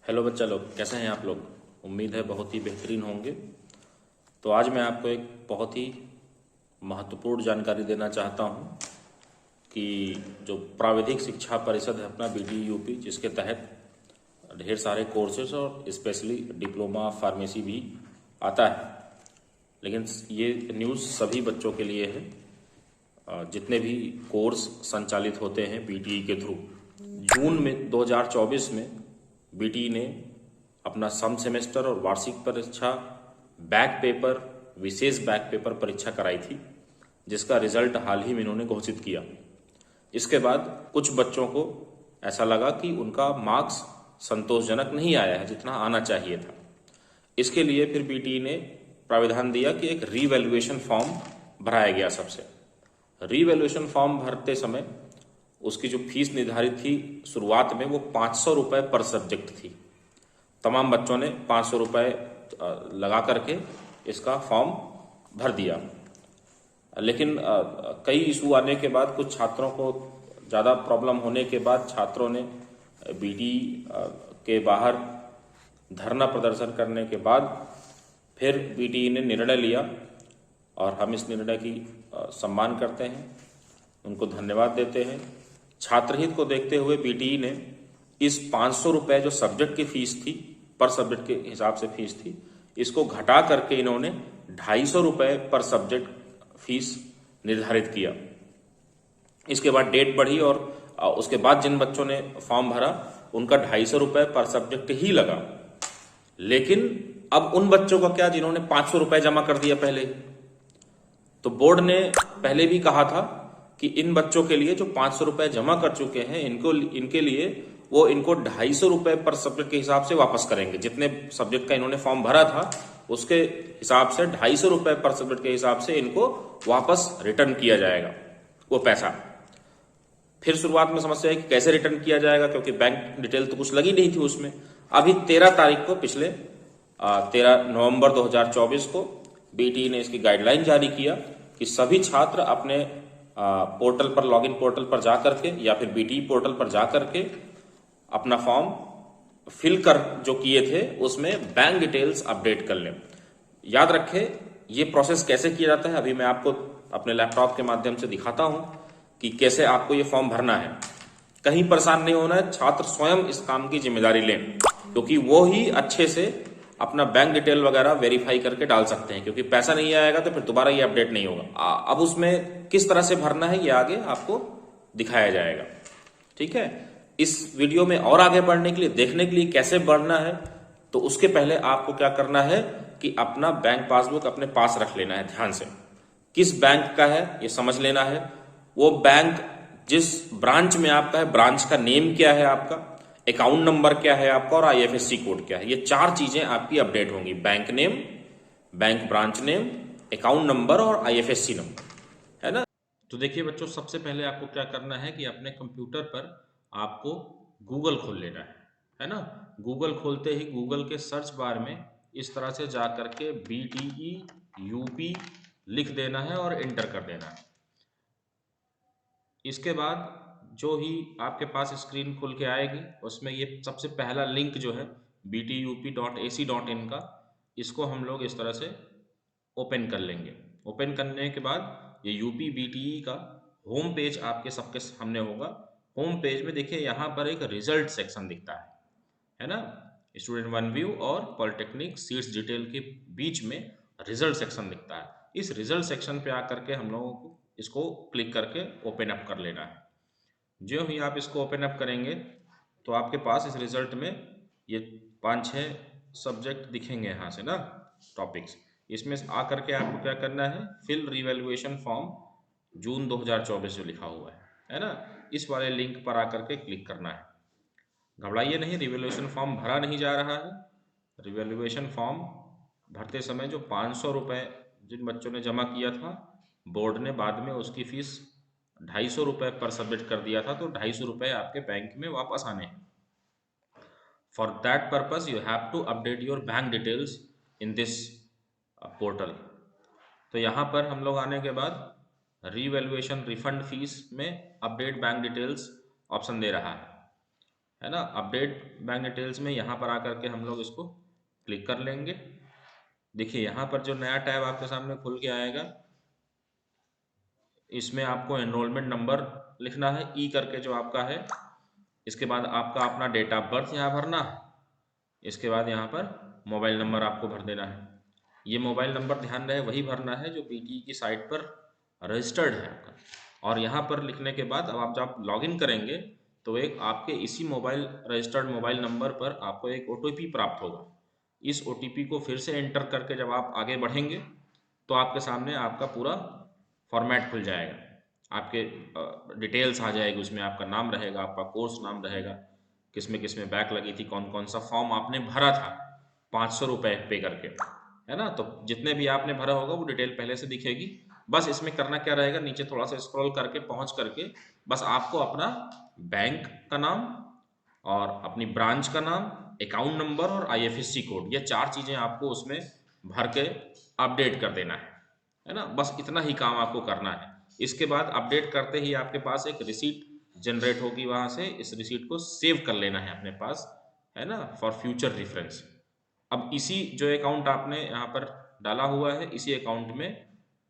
Hello बच्चा लोग, कैसे हैं आप लोग। उम्मीद है बहुत ही बेहतरीन होंगे। तो आज मैं आपको एक बहुत ही महत्वपूर्ण जानकारी देना चाहता हूं कि जो प्राविधिक शिक्षा परिषद है अपना BTUP, जिसके तहत ढेर सारे कोर्सेज और स्पेशली डिप्लोमा फार्मेसी भी आता है। लेकिन ये न्यूज़ सभी बच्चों के लिए है, जितने भी कोर्स संचालित होते हैं BTE के थ्रू। जून में 2024 में BTE ने अपना सम सेमेस्टर और वार्षिक परीक्षा बैक पेपर, विशेष बैक पेपर परीक्षा कराई थी, जिसका रिजल्ट हाल ही में इन्होंने घोषित किया। इसके बाद कुछ बच्चों को ऐसा लगा कि उनका मार्क्स संतोषजनक नहीं आया है जितना आना चाहिए था। इसके लिए फिर BTE ने प्राविधान दिया कि एक रीवैल्यूएशन फॉर्म भराया गया। सबसे रीवैल्यूएशन फॉर्म भरते समय उसकी जो फीस निर्धारित थी शुरुआत में, वो 500 रुपये पर सब्जेक्ट थी। तमाम बच्चों ने 500 रुपये लगा करके इसका फॉर्म भर दिया। लेकिन कई इशू आने के बाद, कुछ छात्रों को ज़्यादा प्रॉब्लम होने के बाद, छात्रों ने BTE के बाहर धरना प्रदर्शन करने के बाद फिर BTE ने निर्णय लिया, और हम इस निर्णय की सम्मान करते हैं, उनको धन्यवाद देते हैं। छात्र हित को देखते हुए BTE ने इस 500 रुपये जो सब्जेक्ट की फीस थी, पर सब्जेक्ट के हिसाब से फीस थी, इसको घटा करके इन्होंने 250 रुपये पर सब्जेक्ट फीस निर्धारित किया। इसके बाद डेट बढ़ी और उसके बाद जिन बच्चों ने फॉर्म भरा उनका 250 रुपये पर सब्जेक्ट ही लगा। लेकिन अब उन बच्चों का क्या जिन्होंने 500 रुपये जमा कर दिया पहले। तो बोर्ड ने पहले भी कहा था कि इन बच्चों के लिए जो 500 रुपये जमा कर चुके हैं, इनके लिए वो इनको 250 रुपये पर सब्जेक्ट के हिसाब से वापस करेंगे। जितने सब्जेक्ट का इन्होंने फॉर्म भरा था उसके हिसाब से 250 रुपये पर सब्जेक्ट के हिसाब से इनको वापस रिटर्न किया जाएगा वो पैसा। फिर शुरुआत में समस्या है कि कैसे रिटर्न किया जाएगा, क्योंकि बैंक डिटेल तो कुछ लगी नहीं थी उसमें। अभी 13 तारीख को, पिछले 13 नवंबर 2024 को BTE ने इसकी गाइडलाइन जारी किया कि सभी छात्र अपने पोर्टल पर, लॉगिन पोर्टल पर जाकर के या फिर BTE पोर्टल पर जाकर के अपना फॉर्म फिल कर जो किए थे उसमें बैंक डिटेल्स अपडेट कर लें। याद रखें ये प्रोसेस कैसे किया जाता है, अभी मैं आपको अपने लैपटॉप के माध्यम से दिखाता हूं कि कैसे आपको ये फॉर्म भरना है। कहीं परेशान नहीं होना है, छात्र स्वयं इस काम की जिम्मेदारी लें, क्योंकि वो ही अच्छे से अपना बैंक डिटेल वगैरह वेरीफाई करके डाल सकते हैं। क्योंकि पैसा नहीं आएगा तो फिर दोबारा ये अपडेट नहीं होगा। अब उसमें किस तरह से भरना है ये आगे आपको दिखाया जाएगा, ठीक है। इस वीडियो में और आगे बढ़ने के लिए, देखने के लिए कैसे बढ़ना है, तो उसके पहले आपको क्या करना है कि अपना बैंक पासबुक अपने पास रख लेना है। ध्यान से किस बैंक का है ये समझ लेना है। वो बैंक जिस ब्रांच में आपका है, ब्रांच का नेम क्या है आपका, अकाउंट नंबर क्या है आपका, और IFSC कोड क्या है। ये 4 चीजें आपकी अपडेट होंगी: bank name, bank branch name, account number और IFSC नंबर, है ना। तो देखिए बच्चों, सबसे पहले आपको क्या करना है कि अपने कंप्यूटर पर आपको गूगल खोल लेना है ना। गूगल खोलते ही गूगल के सर्च बार में इस तरह से जा करके BTE UP लिख देना है और एंटर कर देना है। इसके बाद जो ही आपके पास स्क्रीन खुल के आएगी उसमें ये सबसे पहला लिंक जो है btup.ac.in का, इसको हम लोग इस तरह से ओपन कर लेंगे। ओपन करने के बाद ये UP BTE का होम पेज आपके सबके सामने होगा। होम पेज में देखिए यहाँ पर एक रिजल्ट सेक्शन दिखता है ना। स्टूडेंट वन व्यू और पॉलिटेक्निक सीट्स डिटेल के बीच में रिजल्ट सेक्शन दिखता है। इस रिजल्ट सेक्शन पे आकर के हम लोगों को इसको क्लिक करके ओपन अप कर लेना है। जो ही आप इसको ओपन अप करेंगे तो आपके पास इस रिजल्ट में ये 5-6 सब्जेक्ट दिखेंगे यहाँ से ना, टॉपिक्स। इसमें आकर के आपको क्या करना है, फिल रिवैल्यूएशन फॉर्म जून 2024 जो लिखा हुआ है ना, इस वाले लिंक पर आकर के क्लिक करना है। घबराइए नहीं, रिवैल्यूएशन फॉर्म भरा नहीं जा रहा है। रिवैल्यूएशन फॉर्म भरते समय जो 500 रुपये जिन बच्चों ने जमा किया था, बोर्ड ने बाद में उसकी फीस 250 रुपये पर सब्मिट कर दिया था, तो 250 रुपये आपके बैंक में वापस आने हैं। For that purpose you have to update your bank details in this portal. तो यहाँ पर हम लोग आने के बाद रीवैल्यूएशन रिफंड फीस में अपडेट बैंक डिटेल्स ऑप्शन दे रहा है। है ना। अपडेट बैंक डिटेल्स में यहाँ पर आकर के हम लोग इसको क्लिक कर लेंगे। देखिए यहाँ पर जो नया टैब आपके सामने खुल के आएगा, इसमें आपको एनरोलमेंट नंबर लिखना है, ई करके जो आपका है। इसके बाद आपका अपना डेट ऑफ बर्थ यहाँ भरना है। इसके बाद यहाँ पर मोबाइल नंबर आपको भर देना है। ये मोबाइल नंबर ध्यान रहे वही भरना है जो बीटीई की साइट पर रजिस्टर्ड है आपका। और यहाँ पर लिखने के बाद अब आप जब लॉगिन करेंगे तो एक आपके इसी मोबाइल रजिस्टर्ड मोबाइल नंबर पर आपको एक ओटीपी प्राप्त होगा। इस ओटीपी को फिर से एंटर करके जब आप आगे बढ़ेंगे तो आपके सामने आपका पूरा फॉर्मेट खुल जाएगा। आपके डिटेल्स आ जाएगी, उसमें आपका नाम रहेगा, आपका कोर्स नाम रहेगा, किस में बैक लगी थी, कौन कौन सा फॉर्म आपने भरा था 500 रुपये पे करके, है ना। तो जितने भी आपने भरा होगा वो डिटेल पहले से दिखेगी। बस इसमें करना क्या रहेगा, नीचे थोड़ा सा स्क्रॉल करके पहुंच करके बस आपको अपना बैंक का नाम और अपनी ब्रांच का नाम, अकाउंट नंबर और आईएफएससी कोड, ये 4 चीज़ें आपको उसमें भर के अपडेट कर देना है ना। बस इतना ही काम आपको करना है। इसके बाद अपडेट करते ही आपके पास एक रिसीट जनरेट होगी, वहाँ से इस रिसीट को सेव कर लेना है अपने पास, है ना, फॉर फ्यूचर रेफरेंस। अब इसी जो अकाउंट आपने यहाँ पर डाला हुआ है, इसी अकाउंट में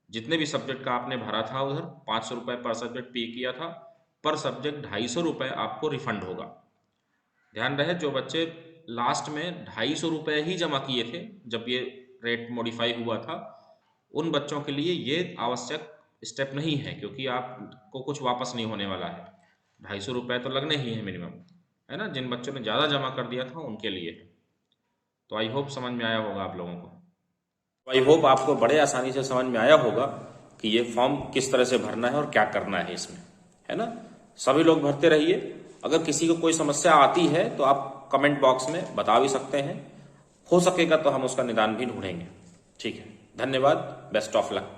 जितने भी सब्जेक्ट का आपने भरा था उधर 500 रुपये पर सब्जेक्ट पे किया था, पर सब्जेक्ट 250 रुपये आपको रिफंड होगा। ध्यान रहे जो बच्चे लास्ट में 250 रुपये ही जमा किए थे जब ये रेट मॉडिफाई हुआ था, उन बच्चों के लिए ये आवश्यक स्टेप नहीं है, क्योंकि आपको कुछ वापस नहीं होने वाला है। 250 रुपये तो लगने ही है मिनिमम, है ना। जिन बच्चों ने ज़्यादा जमा कर दिया था उनके लिए है। तो आई होप समझ में आया होगा आप लोगों को। आई होप आपको बड़े आसानी से समझ में आया होगा कि ये फॉर्म किस तरह से भरना है और क्या करना है इसमें, है ना। सभी लोग भरते रहिए। अगर किसी को कोई समस्या आती है तो आप कमेंट बॉक्स में बता भी सकते हैं, हो सकेगा तो हम उसका निदान भी ढूंढेंगे। ठीक है, धन्यवाद, बेस्ट ऑफ लक।